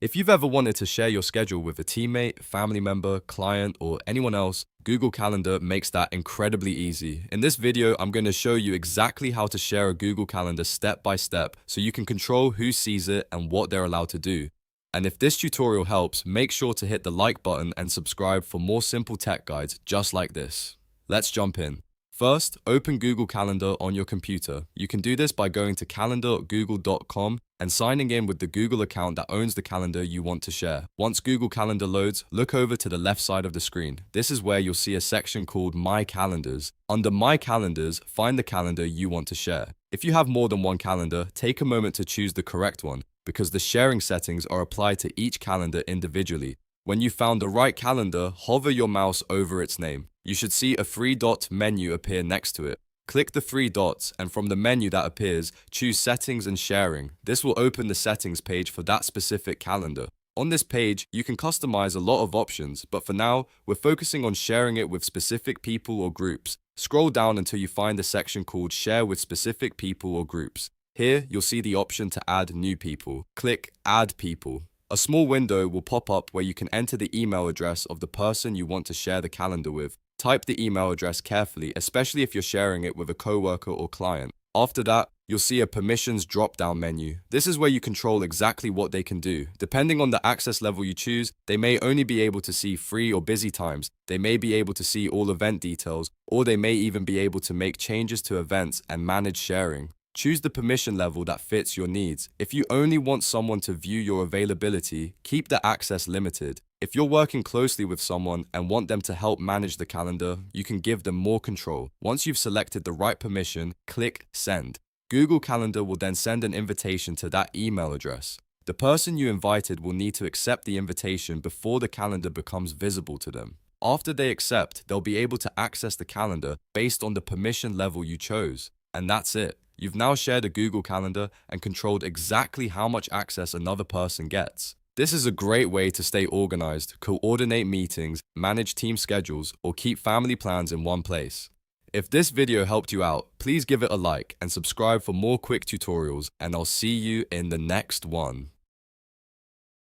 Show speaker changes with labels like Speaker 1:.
Speaker 1: If you've ever wanted to share your schedule with a teammate, family member, client, or anyone else, Google Calendar makes that incredibly easy. In this video, I'm going to show you exactly how to share a Google Calendar step by step so you can control who sees it and what they're allowed to do. And if this tutorial helps, make sure to hit the like button and subscribe for more simple tech guides just like this. Let's jump in. First, open Google Calendar on your computer. You can do this by going to calendar.google.com and signing in with the Google account that owns the calendar you want to share. Once Google Calendar loads, look over to the left side of the screen. This is where you'll see a section called My Calendars. Under My Calendars, find the calendar you want to share. If you have more than one calendar, take a moment to choose the correct one, because the sharing settings are applied to each calendar individually. When you found the right calendar, hover your mouse over its name. You should see a three-dot menu appear next to it. Click the three dots, and from the menu that appears, choose Settings and Sharing. This will open the settings page for that specific calendar. On this page, you can customize a lot of options, but for now, we're focusing on sharing it with specific people or groups. Scroll down until you find the section called Share with Specific People or Groups. Here, you'll see the option to add new people. Click Add People. A small window will pop up where you can enter the email address of the person you want to share the calendar with. Type the email address carefully, especially if you're sharing it with a coworker or client. After that, you'll see a permissions drop-down menu. This is where you control exactly what they can do. Depending on the access level you choose, they may only be able to see free or busy times, they may be able to see all event details, or they may even be able to make changes to events and manage sharing. Choose the permission level that fits your needs. If you only want someone to view your availability, keep the access limited. If you're working closely with someone and want them to help manage the calendar, you can give them more control. Once you've selected the right permission, click Send. Google Calendar will then send an invitation to that email address. The person you invited will need to accept the invitation before the calendar becomes visible to them. After they accept, they'll be able to access the calendar based on the permission level you chose. And that's it. You've now shared a Google Calendar and controlled exactly how much access another person gets. This is a great way to stay organized, coordinate meetings, manage team schedules, or keep family plans in one place. If this video helped you out, please give it a like and subscribe for more quick tutorials, and I'll see you in the next one.